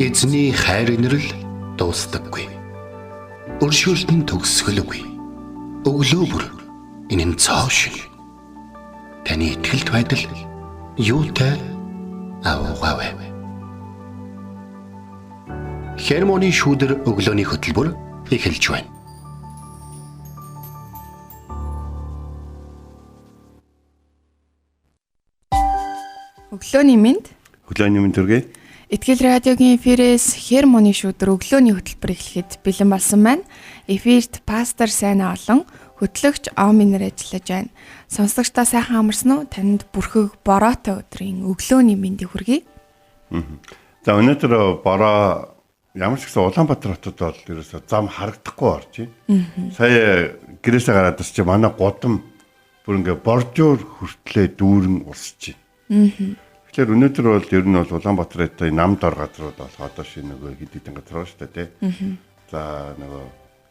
Эзний хайр инрэл дуустдаггүй. Өршөөлт нь төгсгөлгүй. Өглөө бүр энэ нь цоо шиг. Таны итгэлт байдал юутай авгавэ. Хермоны шүүдэр өглөөний хөтөлбөр эхэлж байна. Өглөөний мэнд. Өглөөний мэнд төргий. Итгэл радиогийн эфирээс Хермоны шүүдэр өглөөний хөтөлбөр эхлэхэд бэлэн болсон байна. Эфирт пастор Сайна олон хөтлөгч Оминер ажиллаж байна. Сонсогчдоо сайхан амарсан уу? Танд бүрхэг бороотой өдрийн өглөөний мэндийг хүргэе. За өнөөдөр бороо ямар ч гэсэн Улаанбаатар хотод бол ерөөсө зам харагдахгүй орж байна. Сая гэрээсээ гараад бас чи манай годам бүр ингээ боржуур хүртлээ дүүрэн урсч байна. Тэгэхээр өнөөдөр бол ер нь бол Улаанбаатарт нам дор газрууд болох одоо шинэ нөгөө хэд хэдэн газар байна шүү дээ. За нөгөө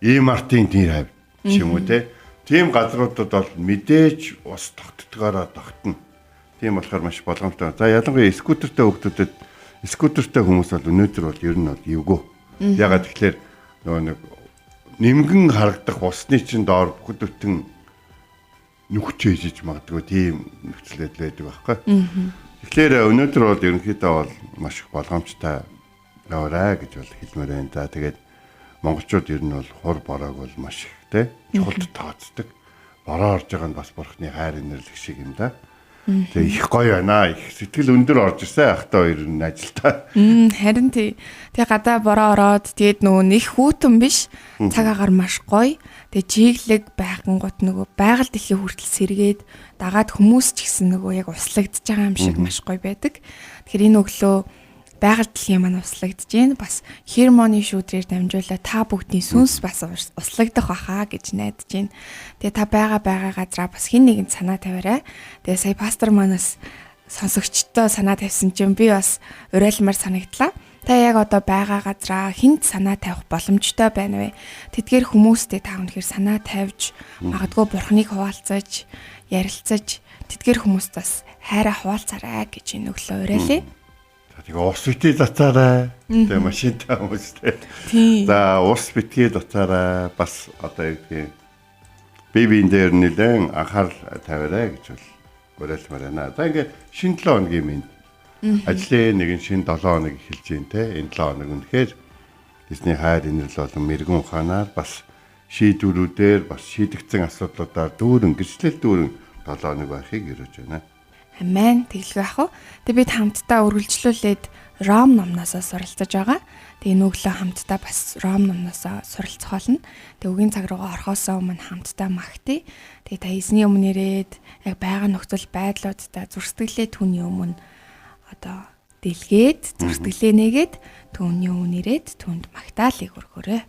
E-Mart-ийн нэр хавь ч юм уу те. Тийм газруудад бол мэдээж ус тогтдгоороо тогтно. Тийм болохоор маш боломжтой. За ялангуяа скутертэй хүүхдүүдэд скутертэй хүмүүс бол өнөөдөр бол ер нь бол эвгүй. Ягаад тэгэхээр нөгөө нэг нимгэн харагдах усны чинь доор бүхд бүтэн нүхч ээжиж магадгүй тийм нөхцөл байдал байдаг байхгүй. Тэгэхээр өнөөдөр бол ерөнхийдөө бол маш их болгоомжтой яваарай гэж бол хэлмээр байна. За тэгээд монголчууд ер нь бол хур бороог бол маш их те чухалд тооцдог. Бороо орж байгаа нь бас бурхны хайр инэрлэг шиг юм да. Тэгээ их гоё байна. Их сэтгэл өндөр орж ирсэн ахтай хоёр нь ажилтаа. Харин тэгээ гадаа бороо ороод тэгээд нөгөө нэг хүүтэн биш цаг агаар маш гоё. Тэгээ чиглэг байгангууд нөгөө байгаль дэлхий хүртэл сэргээд дагаад хүмүүс ч гэсэн нөгөө яг услагдж байгаа юм шиг маш гоё байдаг. Тэгэхээр энэ өглөө байгаль дэлхийн маань услагдж байна. Бас Хермоны шүүдрээр дамжуулаад та бүгдийн сүнс бас услагдах баха гэж найдаж байна. Тэгээ та байгаа газараа бас хэн нэгэнд санаа тавиарай. Тэгээ сая пастор манаас сонсогчтой санаа тавьсан чинь би бас уриалмаар санагдлаа. Та яг одоо байгаа газараа хэнд санаа тавих боломжтой байна вэ? Тэдгээр хүмүүстэй та өнөхөр санаа тавьж магадгүй бурхныг хуваалцаж, ярилцаж тэдгээр хүмүүст бас хайраа хуваалцаарай гэж энэ өглөө уриалъя. Тэгээ ус битгий зацаарай. Тэгээ машинтай хүмүүстэй. За ус битгий зацаарай. Бас одоо яг бибийн дээр нэлээд анхаарал тавиарай гэж бол уриалмаар байна. За ингээд шинэ 7 хоногийн минь ажлын нэгэн шинэ 7 хоног эхэлж байна те. Энэ 7 хоног үнэхээр эзний хайр инэрл болон мэрэгэн ухаанаар бас шийдвэрүүдээр бас шийдэгдсэн асуудлуудаар дүүрэн гэрчлэл дүүрэн 7 хоног байхыг өрөөж байна. Амен. Тэглэв ах уу. Тэгээ бид хамтдаа үргэлжлүүлээд Ром номноосоо суралцаж байгаа. Тэгээ энэ өглөө хамтдаа бас Ром номноосоо суралцах болно. Тэгээ үгийн цаг руугаа орохоосоо өмнө хамтдаа магтъя. Тэгээ та эзний өмнө ирээд яг байгаа нөхцөл байдлуудтай зурсгэлээ түүний өмнө одоо дэлгээд зурсгэлээ нэгээд түүний өмнө ирээд түүнд магтаалыг өргөөрэй.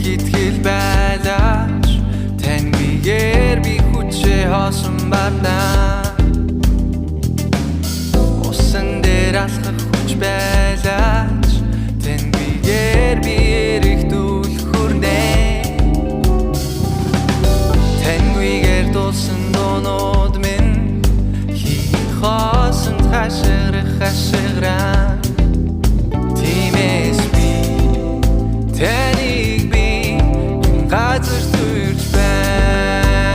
Итгэл байлаач тань бигээр би хүчээ хоосон байна. Усан дээр алхах хүч байлаач тань бигээр би эрэхтүүлэх хүрнэ. Тань бигээр дуусан дуунууд минь хийх хоосон хашгираа. Тиймээс би таныг газар төрж байна.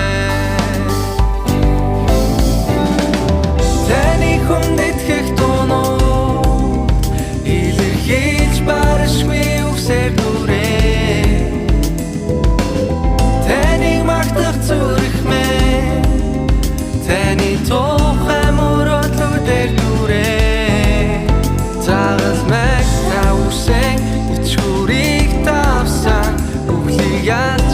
Таны хүндэтгэх дуунууд илэрхийлж баршгүй үгсээр дүрээ. Таныг магтах зүрх мэн таны тухай мөрөдлүүдээр дүрээ. Загал магтаа үсэн ичгүүрийг тавсан ялч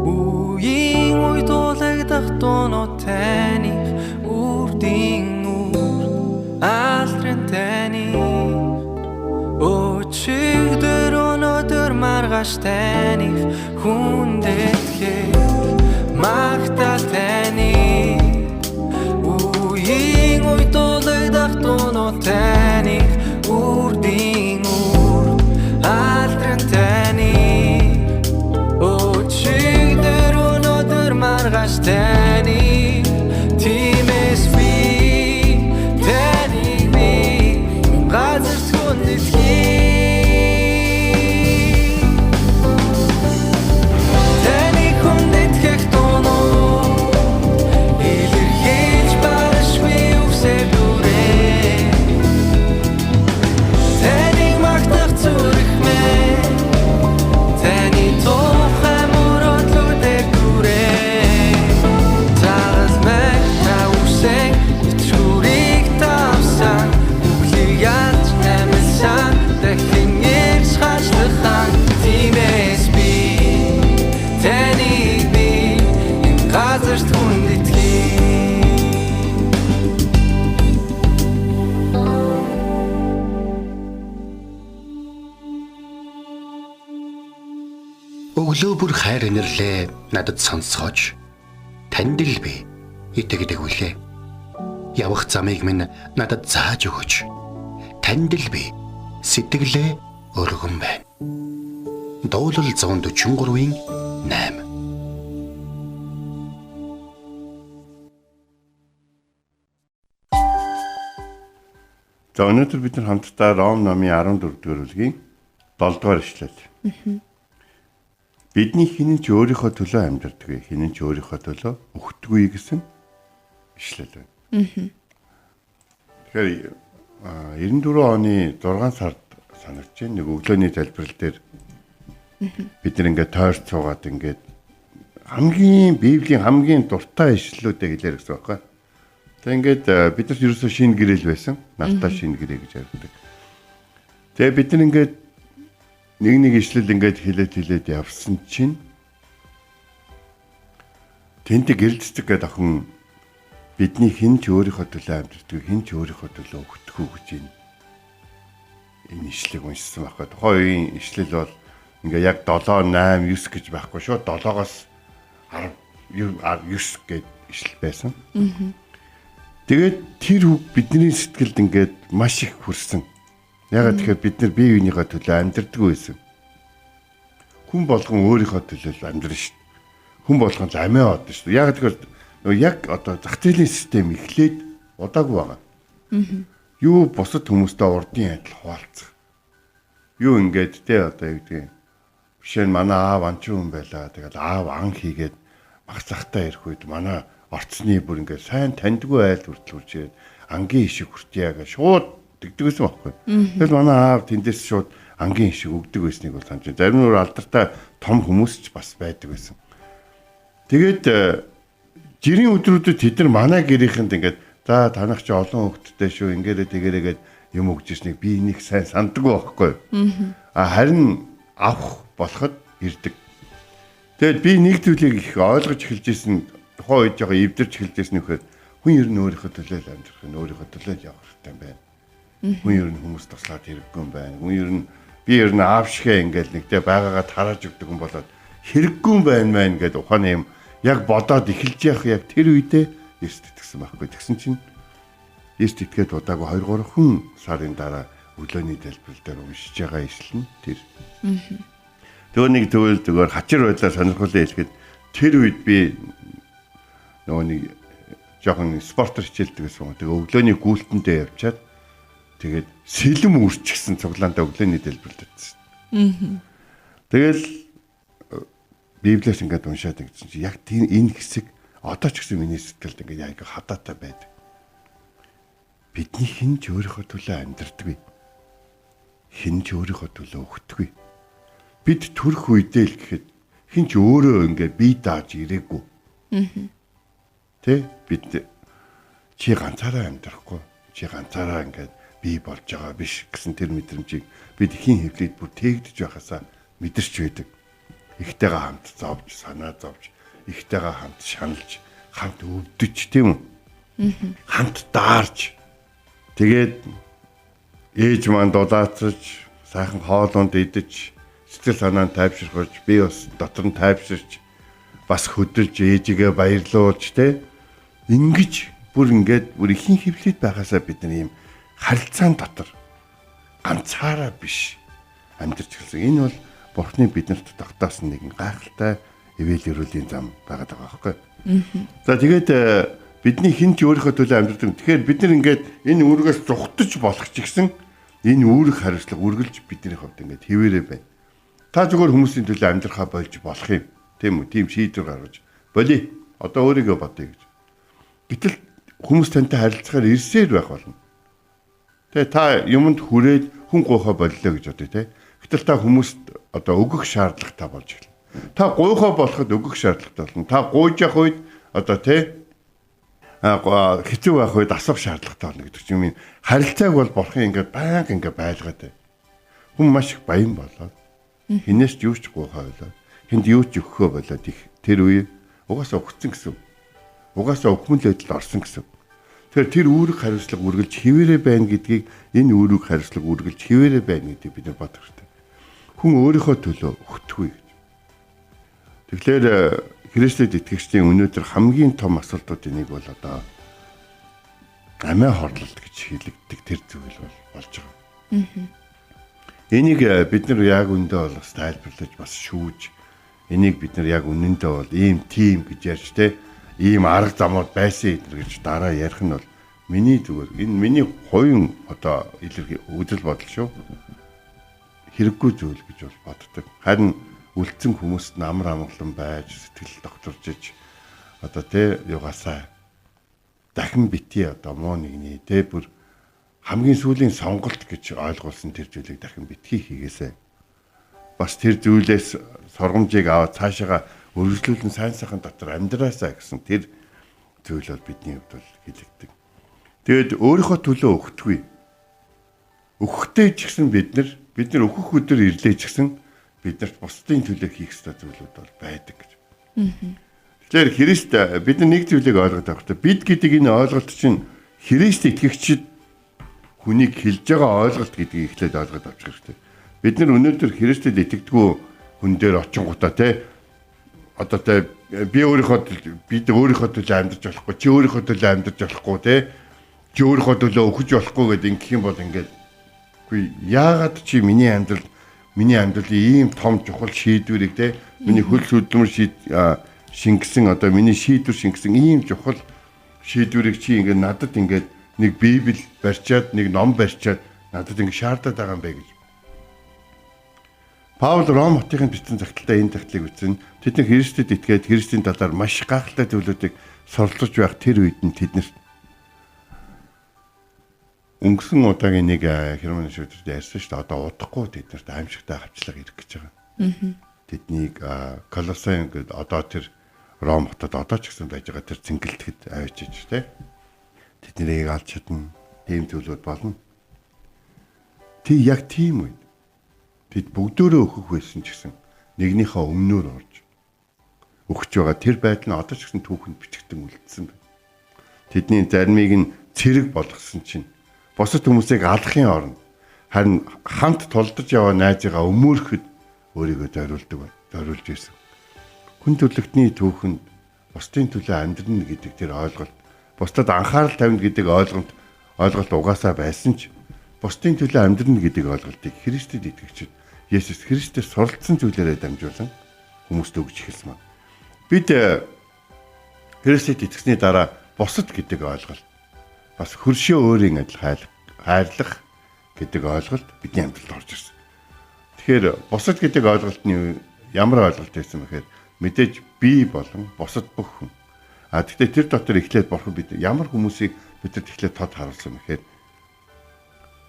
Үеийн үед дуулагдах дуунууд таних үрдийн үр алдрын таних өчигдөр өнөөдөр маргааш таних хүндэтгэх магтаал таних үеийн үед дуулагдах дуунууд таних үрдийн үр алдрын таних өчигдөр өнөөдөр маргааш таних тиймээс би таних би газар сүндэтгэх таних хүндэтгэх дуунууд илэрхийлж баршгүй үсээ дүрээ таних магтах зүрх мэн таны тухай мөрөдлөдөө дүрээ таас мэн та үсээ чүрийг тавсан үглийг яаж нэмэлсэн дахин ярьж хашлахаа тиймээс би таних би энэ газарт хүндэтгэх Өглөө бүр хайр инэрлээ надад сонсгооч. Танд л би итгэдэг үлээ. Явах замыг минь надад зааж өгөөч. Танд л би сэтгэлээ өргөн байна. Дуулал 143-ийн 8. За өнөөдөр бид нар хамтдаа Ром номын 14-р бүлгийн 7-р ишлэл. Бидний хинэн ч өөрийнхөө төлөө амьдардаггүй, хинэн ч өөрийнхөө төлөө өгдөггүй гэсэн ишлэл байна. Тэгэхээр 94 оны 6 сард санагч нэг өглөөний залбирал дээр бид нар ингээд тойрч суугаад ингээд хамгийн Библийн хамгийн дуртай ишлэлүүдээ хэлээр гэсэн байна. Тэгээ ингээд бид нар ерөөсөө шинэ гэрэл байсан. Нартаа шинэ гэрээ гэж ярьдаг. Тэгээ бид нар ингээд нэг ишлэл ингээд хэлээд явсан чинь тэнтэй гэрэлцдэг гэдэг охин бидний хэн ч өөрийнхөө төлөө амьддаг, хэн ч өөрийнхөө төлөө өгдөг гэж энэ ишлэг уншсан байхгүй. Тухайн үеийн ишлэл бол ингээ яг 7 8 9 гэж байхгүй шүү. 7-оос 10 9 гэж ишлэл байсан. Тэгээд тэр үг бидний сэтгэлд ингээд маш их хүрсэн. Ягаад тэгэхээр бид нар бие биенийхээ төлөө амьдардаг байсан. Хүн болгон өөрийнхөө төлөө амьдран шүү. Хүн болгон л амиа одсон шүү. Ягаад тэгэхээр яг одоо зах зээлийн систем эхлээд удаагүй байгаа. Юу бусад хүмүүстэй урдын адил хуваалцах. Юу ингээд те одоо юу гэдэг. Бишээ манай аав анчин хүн байлаа. Тэгээд аав ан хийгээд баг захтаа ирэх үед манай орцны бүр ингээд сайн таньдгүй айл хүртэл үрж ирээд ангийн ишиг хүртье гэж шууд тэгдэгсэн байхгүй. Тэгэл манай аав тэндээс шууд ангийн ишиг өгдөг байсныг бол санаж. Зарим нь алдартай том хүмүүс ч бас байдаг байсан. Тэгээд жирийн өдрүүдэд тэд нар манай гэрийнхэнд ингээд за танах чи олон хөвгттэй шүү ингээрэ тэгэрээгээд юм өгч ирснийг би энийг сайн санддаг байхгүй. Харин авах болоход ирдэг. Тэгэд би нэг зүйлийг их ойлгож эхэлж ирсэн тухайн үед жоохон эвдэрч эхэлж ирсэн нөхөд хүн ер нь өөрийнхөө төлөө л амьдрах нь өөрийнхөө төлөө л явах хэрэгтэй юм байна. Хүн ер нь хүмүүс туслаад хэрэггүй юм байна. Хүн ер нь би ер нь аав шигэ ингээд нэгтэй байгаагаа тарааж өгдөг юм болоод хэрэггүй юм байна мэн гэдэг ухааны юм яг бодоод эхэлж явах яг тэр үедээ Есүс итгэсэн байхгүй. Тэгсэн чинь Есүс итгээд удаагүй 2-3 хүн сарын дараа өглөөний дэлбэрэл дээр уншиж байгаа ишлэн тэр. Тэгээ нэг зүгээр хачир байдлаар сонирхолтой хэлэхэд тэр үед би нөгөө нэг жоохон спортер хичээлдэг гэсэн. Тэгээ өглөөний гүйлтэндээ явчаад тэгээд сэлэм үрчгсэн цуглаандаа өглөөний дэлбэрэлд байсан. Тэгэл Библиэс ингээд уншаад гэсэн чи яг энэ хэсэг одоо ч гэсэн миний сэтгэлд ингээд яг хадаатай байдаг. Бидний хэн ч өөрийнхөө төлөө амьдрдаггүй. Хэн ч өөрийнхөө төлөө өгдөггүй. Бид төрөх үедээ л гэхэд хэн ч өөрөө ингээд бие дааж ирээгүй. Тэ бид чи ганцаараа амьдрахгүй. Чи ганцаараа ингээд бие болж байгаа биш гэсэн тэр мэдрэмжийг бид хэн хэвлээд бүр тээгдэж байхасаа мэдэрч байдаг. Ихтэйгээ хамт зовж, санаа зовж, ихтэйгээ хамт шаналж, хамт өвдөж тийм үү? Хамт даарж. Тэгээд ээж маань дулаацж, сайхан хоолунд идэж, сэтгэл санаа нь тайвширхаж, би бас дотор нь тайвширч, бас хөдөлж, ээжигээ баярлуулж те. Ингэж бүр ихэн хөвлөд байгаасаа бид нар ийм харилцаан дотор ганцаараа биш амьдарч ирсэн. Энэ бол Бурхны биднэрт тогтоосон нэгэн гайхалтай ивэл өрөөлийн зам байгаад байгаа байхгүй. За тэгээд бидний хэн ч өөрийнхөө төлөө амьдардаг. Тэгэхээр бид нар энэ үүргээс зүхтэж болох ч гэсэн энэ үүрэг хариуцлага үргэлж бидний хувьд хэвээрээ байна. Та зүгээр хүмүүсийн төлөө амьдрахаа болж болох юм. Тийм үү? Тийм шийдвэр гаргаж болий. Одоо өөрийгөө бодъё гэж. Гэтэл хүмүүс тантай харилцахаар ирсээр байх болно. Тэгээ та юмд хүрээд хүн гойхоо боллоо гэж бодъё те. Гэтэл та хүмүүст одоо өгөх шаардлагатай болж эхэлнэ. Та гойхоо болоход өгөх шаардлагатай болно. Та гуйж явах үед одоо те хэцүү байх үед асуух шаардлагатай болно гэдэг чинь харилцааг бол Бурхан байнга байлгаад байна. Хүн маш их баян болоод хинээс ч юу ч гойхоо болоод хүнд юу ч өгөхөө болоод их тэр үе угаасаа өгцөн гэсэн. Угаасаа өгмөл байдалд орсон гэсэн. Тэгэхээр тэр үүрэг хариуцлага үргэлж хэвээрээ байна гэдгийг энэ үүрэг хариуцлага үргэлж хэвээрээ байна гэдгийг бид нар бодох хэрэгтэй. Хүн өөрийнхөө төлөө өгтөхгүй гэж. Тэгэхээр Христэд итгэгчдийн өнөөдөр хамгийн том асуудлуудын нэг бол одоо амиа хорлолт гэж хэлэгддэг тэр зүйл болж байгаа. Энийг бид нар яг үндэ бол бас тайлбарлаж бас шүүж энийг бид нар яг үнэндээ бол ийм тим гэж ярьж те ийм арга замууд байсан гэж дараа ярих нь бол миний зүгээр энэ миний хувийн одоо үзэл бодол шүү. Хэрэггүй зүйл гэж бол боддог. Харин үлдсэн хүмүүст намар амгалан байж сэтгэл докторжиж одоо те югасаа дахин бити одоо муу нэгний те бүр хамгийн сүүлийн сонголт гэж ойлгуулсан тэр зүйлийг дахин битгий хийгээсэй. Бас тэр зүйлээс сургамжийг аваад цаашаага өргөжлүүлэн сайн сайхан дотор амьдраасаа гэсэн тэр зүйл бол бидний хувьд бол хэлэгдэг. Тэгээд өөрийнхөө төлөө өгөхгүй. Өгөхдөө ч гэсэн бид нар өгөх өдөр ирлээ ч гэсэн биднэрт бусдын төлөө хийх ёстой зүйлүүд бол байдаг гэж. Тэгэхээр Христ бид нар нэг зүйлийг ойлгоод авах хэрэгтэй. Бид гэдэг энэ ойлголт чинь Христ итгэгчид хүнийг хэлж байгаа ойлголт гэдгийг эхлээд ойлгоод авчих хэрэгтэй. Бид нар өнөөдөр Христэд итгэдэггүй хүн дээр очингуудаа те одоо те бид өөрийнхөө төлөө амьдарч болохгүй чи өөрийнхөө төлөө амьдарч болохгүй те чи өөрийнхөө төлөө өгч болохгүй гэдэг ингэх юм бол үгүй яагаад чи миний амьдралын ийм том чухал шийдвэрийг те миний хөл хөдлөмөр шингэсэн одоо миний шийдвэр шингэсэн ийм чухал шийдвэрийг чи надад нэг библ барьчаад нэг ном барьчаад надад шаардаад байгаа юм бэ гэж. Паул Ром хотын бичсэн загталтаа энэ загтлыг үзсэн. Тэд нар Христэд итгээд Христийн талаар маш гайхалтай зүйлүүдийг суралцж байх тэр үед нь тэднэрт өнгөрсөн удаагийн нэг хермоны шүтэрд ярьсан шүү дээ. Одоо удахгүй тэднэрт аимшигтай хавчлага ирэх гэж байгаа. Тэднийг Колосын гэдэг одоо тэр Ром хотод одоо ч гэсэн байж байгаа тэр цэнгэлтэд авчиж тэ. Тэднийг алж чадна. Тийм зүйлүүд болно. Яг тийм үед тэд бүгдөө өгөх байсан ч гэсэн нэгнийхээ өмнөөр орж өгч байгаа тэр байдал нь одоо ч гэсэн түүхэнд бичигдэн үлдсэн байна. Тэдний заримыг нь цэрэг болгосон чинь бусад хүмүүсийг алахын оронд харин хамт тулдаж яваа найзыгаа өмөөрөхөд өөрийгөө зориулж ирсэн. Хүн төрлөختний түүхэнд бусдын төлөө амьдрна гэдэг тэр ойлголт, бусдад анхаарал тавина гэдэг ойлголт угаасаа байсан ч бусдын төлөө амьдрна гэдэг ойлголтыг Христэд итгэгчид Есүс Христос суралцсан зүйлээрээ дамжуулан хүмүүст өгч эхэлсэн байна. Бид Христэд итгэсний дараа бусад гэдэг ойлголт бас хөршөө өөрийн адил хайрлах гэдэг ойлголт бидний амьдралд орж ирсэн. Тэгэхээр бусад гэдэг ойлголтны ямар ойлголт байсан бэхээр мэдээж би болон бусад бүх хүн. Гэхдээ тэр дотор эхлээд Бурхан бид ямар хүмүүсийг бидэд эхлээд тод харуулсан бэхээр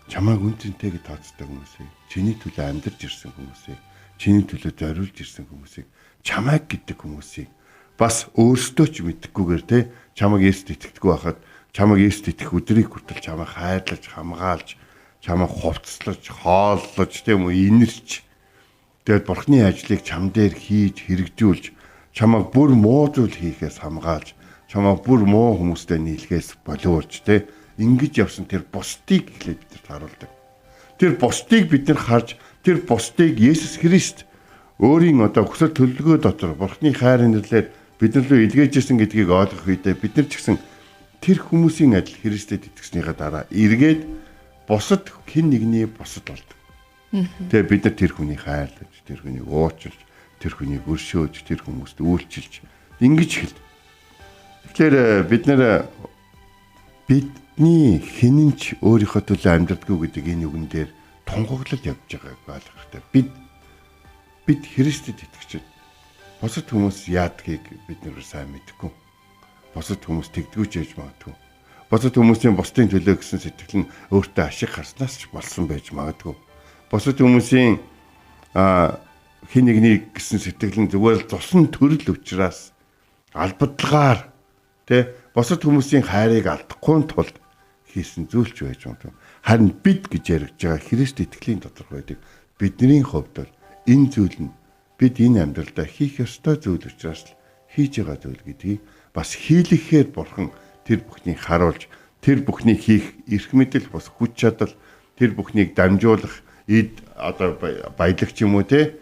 чамайг үнцэнтэй гэж тооцдог хүмүүсийг, чиний төлөө амьдарч ирсэн хүмүүсийг, чиний төлөө зориулж ирсэн хүмүүсийг, чамайг гэдэг хүмүүсийг бас өөрсдөө ч мэдхгүйгээр те чамайг Есүст итгэдэггүй байхад чамайг Есүст итгэх өдрийг хүртэл чамайг хайрлаж, хамгаалж, чамайг хувцаслаж, хооллож, тийм үү, инэрч Тэгээд бурхны ажлыг чам дээр хийж хэрэгжүүлж чамайг бүр муу зүйл хийхээс хамгаалж чамайг бүр муу хүмүүстэй нийлхээс боловч те ингэж явсан тэр бусдыг эхлээд бидэрт харуулдаг. Тэр бусдыг бид нар харж тэр бусдыг Есүс Христ өөрийн одоо хүсэл төлөвлөгөө дотор бурхны хайр инэрлээр бид нар рүү илгээж ирсэн гэдгийг ойлгох үедээ бид нар ч гэсэн тэр хүмүүсийн адил Христэд итгэснийхаа дараа эргээд бусад хэн нэгний бусад болдог. Тэгээ бид нар тэр хүнийг хайрлаж, тэр хүнийг уучлж, тэр хүнийг өршөөж, тэр хүмүүст үйлчилж ингэж эхэлдэг. Тэгэхээр бидний хинэнч өөрийнхөө төлөө амьдрдаггүй гэдэг энэ үгэн дээр тунгаглал явж байгааг ойлгох хэрэгтэй. Бид Христэд итгэж бусад хүмүүс яадгийг бид нэр сайн мэдэхгүй. Бусад хүмүүс тэгдэггүй ч гэж магадгүй. Бусад хүмүүсийн бусдын төлөө гэсэн сэтгэл нь өөртөө ашиг харснаас ч болсон байж магадгүй. Бусад хүмүүсийн хин нэгний гэсэн сэтгэл нь зүгээр л цусан төрөл учраас албадлагаар тэ бусад хүмүүсийн хайрыг алдахгүй тулд хийсэн зүйлч байж магадгүй. Харин бид гэж яригдж байгаа Христ итгэлийн тодорхой байдаг. Бидний хувьд энэ зүйл нь бид энэ амьдралдаа хийх ёстой зүйл учраас л хийж байгаа зүйл гэдгийг бас хийлгэхээр бурхан тэр бүхнийг харуулж тэр бүхнийг хийх эрх мэдэл бас хүч чадал тэр бүхнийг дамжуулах одоо баялагч юм уу те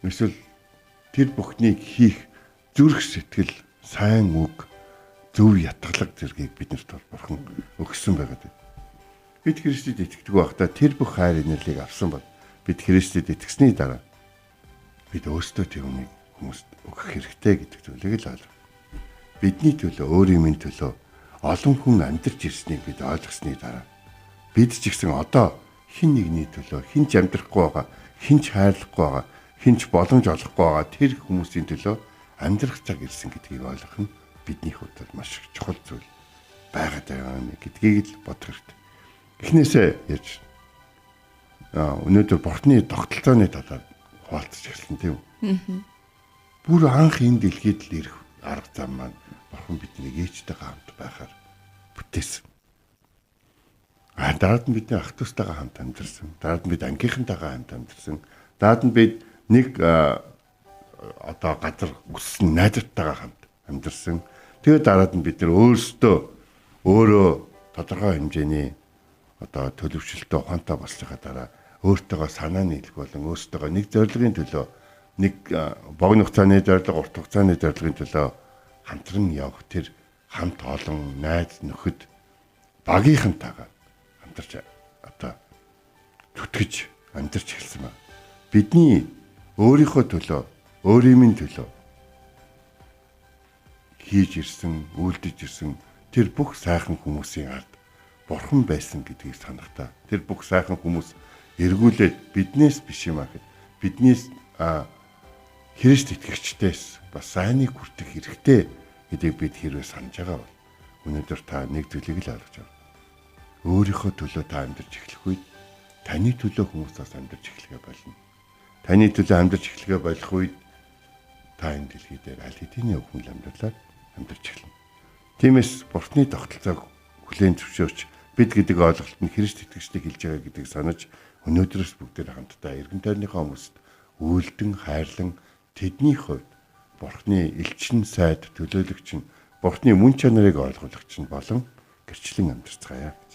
эсвэл тэр бүхнийг хийх зүрх сэтгэл сайн үг зөв ятгалаг зэргийг биднэрт бурхан өгсөн байгаа. Бид Христэд итгэдэг байхдаа тэр бүх хайр инэрлийг авсан бол бид Христэд итгэсний дараа бид өөрсдөө тэрнийг хүмүүст өгөх хэрэгтэй гэдэг зүйлийг л ойлгоо. Бидний төлөө өөрийн минь төлөө олон хүн амьдарч ирснийг бид ойлгосны дараа бид ч гэсэн одоо хин нэгний төлөө хинч амьдрахгүй байгаа, хинч хайрлахгүй байгаа, хинч боломж олохгүй байгаа тэр хүмүүсийн төлөө амьдрах цаг ирсэн гэдгийг ойлгох нь бидний хувьд маш чухал зүйл байгаад байгаа гэдгийг л бодох хэрэгтэй. Эхнээсээ ярьж өнөөдөр бурхны тогтолцооны талаар хуваалцаж эхэлсэн тийм үү? Бүр анх энэ дэлхийд л ирэх арга зам маань бурхан биднийг ээжтэйгээ хамт байхаар бүтээсэн. Дараад нь бидний ах トゥ стайгаа хамт амьдэрсэн. Дараад нь бид ангийнхантайгаа хамт амьдэрсэн. Дараад нь бид нэг одоо газар өссөн найзтайгаа хамт амьдэрсэн. Тэгээд дараад нь бид нар өөрөө тодорхой хэмжээний одоо төлөвшөлтөй ухаантай болсныхаа дараа өөртөөгөө санаа нийлэх болон өөртөөгөө нэг зорилгын төлөө нэг богино хугацааны зорилго, урт хугацааны зорилгын төлөө хамтран явах тэр хамт олон найз нөхөд багийнхантайгаа хамтарч одоо зүтгэж амьдарч эхэлсэн байна. Бидний өөрийнхөө төлөө, өөрийн минь төлөө хийж ирсэн, үйлдэж ирсэн тэр бүх сайхан хүмүүсийн ард бурхан байсан гэдгийг санахтаа тэр бүх сайхан хүмүүс эргүүлээд биднээс биш юм аа гэд биднээс Христ итгэгчдээс бас сайныг хүртэх хэрэгтэй гэдгийг бид хэрвээ санаж байгаа бол өнөөдөр та нэг зүйлийг л ойлгож байна. Өөрийнхөө төлөө та амьдарч эхлэх үед таны төлөө хүмүүс бас амьдарч эхлэхэ болно. Таны төлөө амьдарч эхлэхэ болох үед та энэ дэлхий дээр аль хэдийн өвхөн амьдралаар амьдарч эхэлнэ. Тиймээс бурхны тогтолцоог хүлээн зөвшөөрч бид гэдэг ойлголт нь Христ итгэгчдийг хэлж байгаа гэдгийг санаж өнөөдрөөс бүгдээр хамтдаа эргэн тойрныхоо хүмүүст үйлдэн хайрлан тэдний хувьд бурхны элчин сайд төлөөлөгч нь бурхны мөн чанарыг ойлгоулагч нь болон гэрчлэн амьдарцгаая гэж.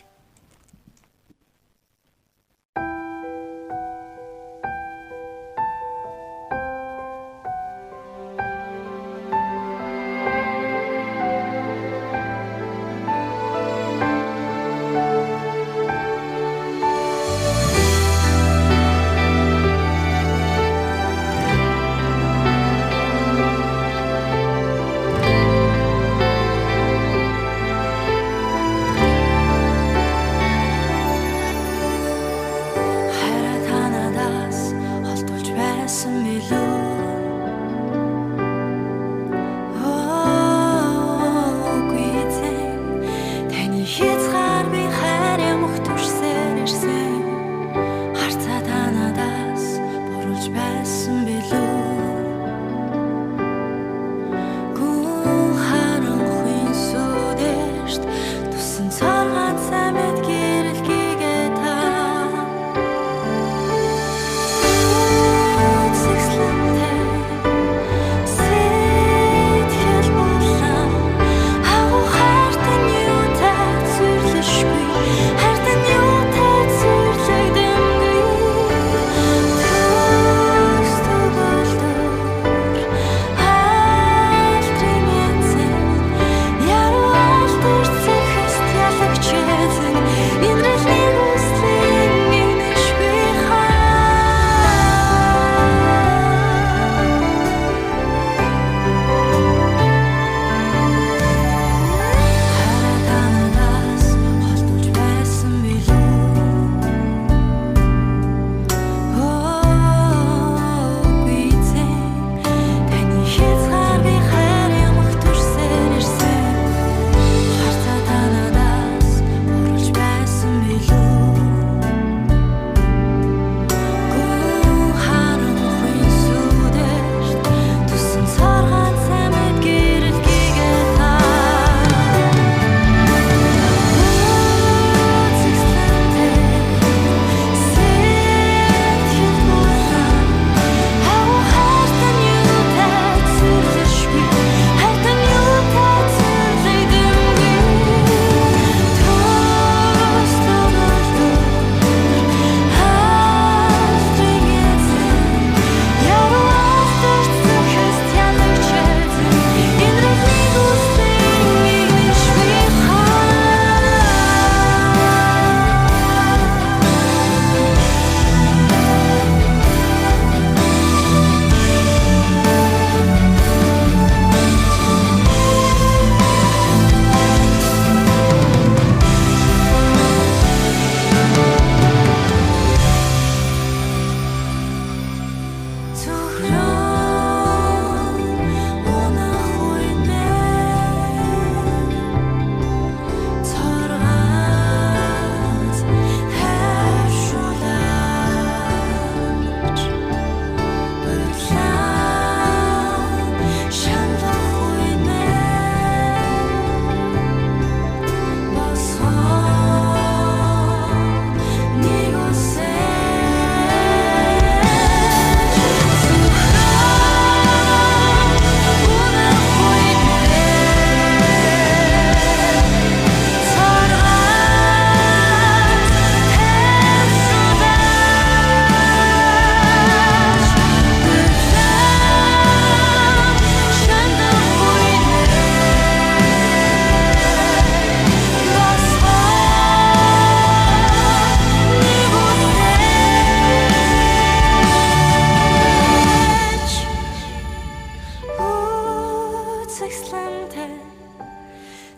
үзэсгэлэнтэй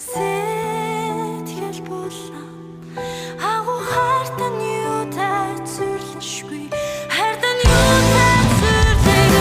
сэтгэл болоо агуу хартан юутай зүрлэшгүй хартан юутай зүрлэггүй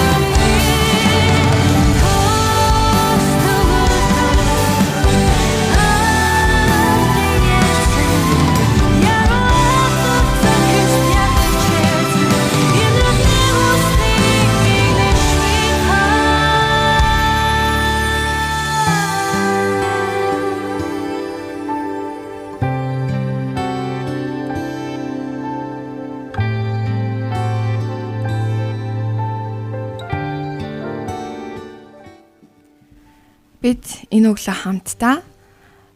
Бид энэ өглөө хамтдаа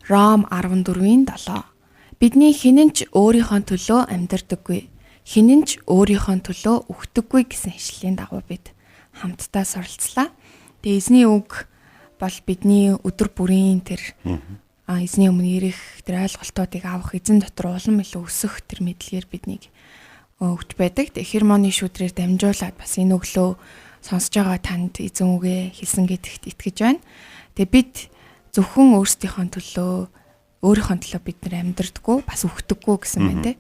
Ром 14-ийн 7. Бидний хинэн ч өөрийнхөө төлөө амьдардаггүй. Хинэн ч өөрийнхөө төлөө үхдэггүй гэсэн ишлэлийн дагуу бид хамтдаа суралцлаа. Тэгээ эзний үг бол бидний өдөр бүрийн тэр эзний өмнө ирэх тэр ойлголтуудыг авах эзэн дотор улам илүү өсөх тэр мэдлэгээр биднийг өгч байдаг. Тэгээ хермоны шүдрээр дамжуулаад бас энэ өглөө сонсож байгаа танд эзэн үгээ хэлсэн гэдэгт итгэж байна. Тэгээ бид зөвхөн өөрсдийнхөө төлөө бид нар амьдрдаггүй бас үхдэггүй гэсэн байна те.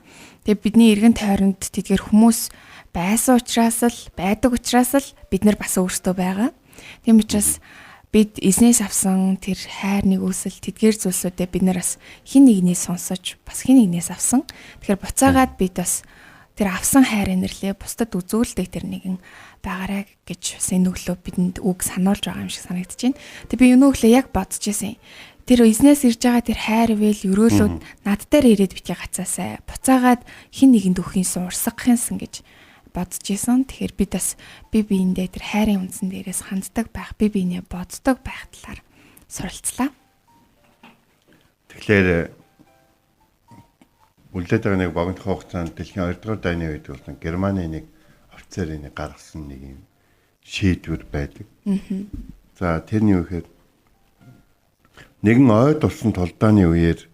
Тэгээ бидний эргэн тойронд тэдгээр хүмүүс байсан учраас л байдаг учраас л бид нар бас өөрсдөө байгаа. Тийм учраас бид эзнээс авсан тэр хайр нэгүсэл тэдгээр зүйлсүүдээ бид нар бас хин нэгнээс сонсож бас хин нэгнээс авсан. Тэгэхээр буцаагаад бид бас тэр авсан хайр инэрлээ бусдад үзүүлдэг тэр нэгэн байгаарай гэж бас энэ өглөө бидэнд үг сануулж байгаа юм шиг санагдаж байна. Тэг би энэ өглөө яг бодож ирсэн. Тэр эзнээс ирж байгаа тэр хайр ивэл өрөөлөд над дээр ирээд битгий гацаасай. Буцаагаад хин нэгэнд өгөхийнсэн урсгахынсэн гэж бодож ирсэн. Тэгэхээр бид бас биендээ тэр хайрын үндсэн дээрээс ханддаг байх, биенээ боддог байх талаар суралцлаа. Тэгэхээр үлдээд байгаа нэг богино хугацаанд дэлхийн 2 дугаар дайны үед бол Германы нэг офицер энийг гаргасан нэг юм шийдвэр байдаг. За тэрний үхээр нэгэн ойд болсон толдооны үеэр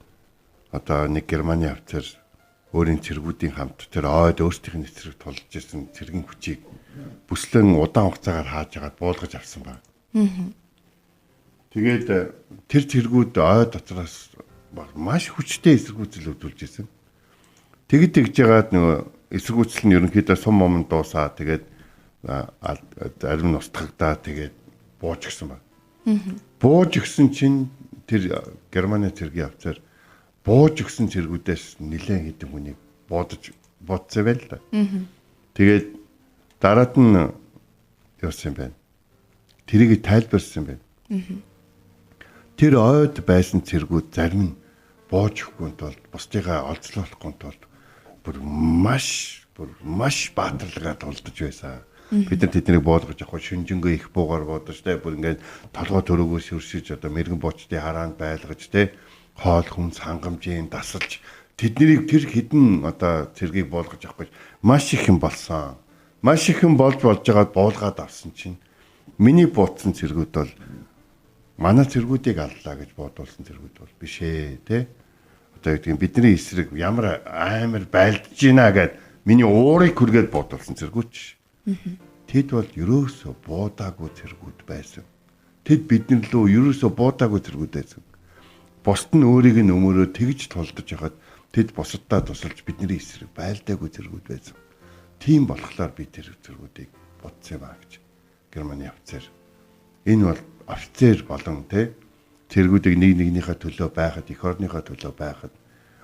одоо нэг Германы офицер өөрийн цэргүүдийн хамт тэр ойд өөрсдийнх нь цэрэг тулж ирсэн цэргийн хүчийг бүслэн удаан хугацаагаар хааж агаад буулгаж авсан байна. Тэгээд тэр цэргүүд ойд дотроос маш хүчтэй эсэргүүцэл өгүүлж ирсэн. Тэгж яагаад нөгөө эсэргүүцэл нь ерөнхийдөө сум момон дуусаа тэгээд арим устгагдаа тэгээд бууж гисэн байна. Бууж гисэн чинь тэр Германы цэргийн офицер бууж гисэн цэргүүдээс нэлээд хэдэн хүнийг бодсон байл та. Тэгээд дараад нь явсан юм байна. Тэрийг тайлбарсан юм байна. Тэр ойд байсан цэргүүд зарим нь бууж өгөхгүй тулд бусдыгаа олзлуулахгүй тулд бүр маш баатарлагаа тулдаж байсан. Бид нар тэднийг буулгаж авах шүнжэнгөө их буугаар буудаж те бүр ингээд толгой төрөгөөс хөршиж одоо мэрэгэн боочдын хараанд байлгаж те хоол хүнс хангамжийн дасалж тэднийг тэр хідэн одоо цэргийг буулгаж авах гэж маш их юм болсон. Маш их юм болж байгаад буулгаад авсан чинь миний буудсан цэргүүд бол манай цэргүүдийг аллаа гэж бодуулсан цэргүүд бол биш ээ те. Одоо гэдэг бидний эсрэг ямар амар байлдаж байна гэд миний уурыг хүргээд бодуулсан цэргүүд. Тэд бол ерөөсөө буудаагүй цэргүүд байсан. Тэд бидний лөө ерөөсөө буудаагүй цэргүүд байсан. Бусд нь өөрийг нь өмөрөө тэгж тулдаж яхад тэд бусаддаа тусалж бидний эсрэг байлдаагүй цэргүүд байсан. Тийм болохоор би тэр цэргүүдийг бодсон юм аа гэж Германы офицер. Энэ бол офицер болон те цэргүүдийг нэг нэгнийхээ төлөө байхад эх орныхоо төлөө байхад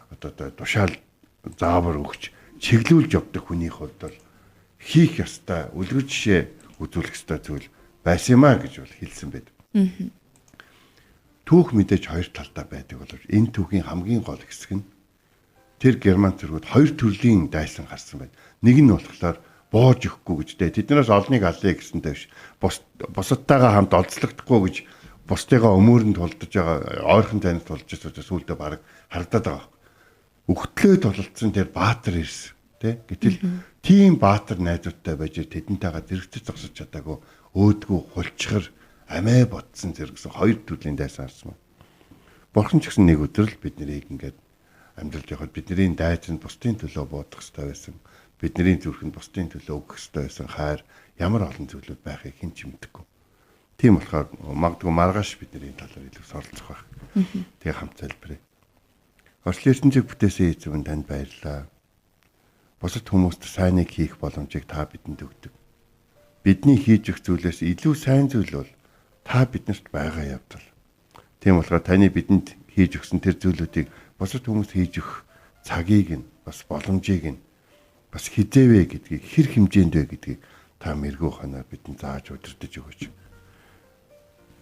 одоо тушаал заавар өгч чиглүүлж явдаг хүнийх хувьд бол хийх ёстой үлгэр жишээ үзүүлэх ёстой зүйл байсан юм а гэж бол хэлсэн байд. Түүх мэдээж хоёр талтай байдаг боловч энэ түүхийн хамгийн гол хэсэг нь тэр герман цэргүүд хоёр төрлийн дайсан гарсан байна. Нэг нь болохоор боож өгөхгүй гэж тэднээс олныг алъя гэсэнтэй биш. Бусадтайгаа хамт олзлогдохгүй гэж бусдыгаа өмөрөнд тулдаж байгаа ойрхон тайнад тулж байгаа сүулдэ баг харагдаад байгаа. Өгтлөө тололцсон тэр баатар ирсэн тий. Гэтэл тийм баатар найзуудтай байж тэдэнтэйгээ зэрэгцэж зогсож чадаагүй өөдгөө хулчгар амиа бодсон зэрэгсэн хоёр төрлийн дайсан харсан. Бурхан ч гэсэн нэг өдөр л бид нарыг ингээд амьдралд явахад бидний дайцанд бусдын төлөө буудах хэрэгтэй байсан. Бидний зүрхэнд бусдын төлөө өгөх хэрэгтэй байсан хайр ямар олон зүйлүүд байхыг хэн ч мэдгүй. Тийм болохоор магадгүй маргааш бидний талаар илүү суралцах байх. Тэгээ хамт залбирая. Орчлын ертөнцийг бүтээсэн эзэн танд баярлалаа. Бусад хүмүүст сайныг хийх боломжийг та бидэнд өгдөг. Бидний хийж өгөх зүйлээс илүү сайн зүйл бол та биднэрт байгаа явдал. Тийм болохоор таны бидэнд хийж өгсөн тэр зүйлүүдийг бусад хүмүүст хийж өгөх цагийг нь бас боломжийг нь бас хизээвэ гэдгийг хэр хэмжээнд вэ гэдгийг та мэрэгүү ханаар бидэнд зааж удирдах өгөөч.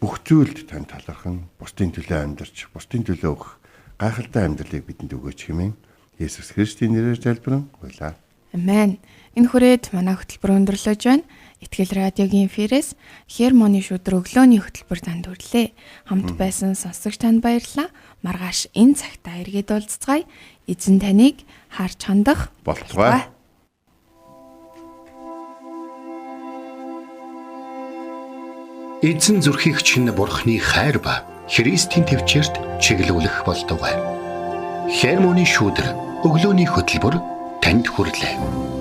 Бүх зүйлд тань талархан бусдын төлөө амьдарч, бусдын төлөө өгөх гайхалтай амьдралыг бидэнд өгөөч хэмээн Есүс Христийн нэрээр залбирэн гуйлаа. Амен. Энэ хүрээд манай хөтөлбөр өндөрлөж байна. Итгэл радиогийн эфирээс Хермоны шүдэр өглөөний хөтөлбөр танд хүрлээ. Хамт байсан сонсогч танд баярлалаа. Маргааш энэ цагтаа эргээд уулзцгаая. Эзэн таныг харж хандах Болтугай. Эзэн зүрхийг чинь Бурхны хайр ба Христийн төвчөрт чиглүүлэх болтугай. Хермоны шүдэр өглөөний хөтөлбөр танд хүрлээ.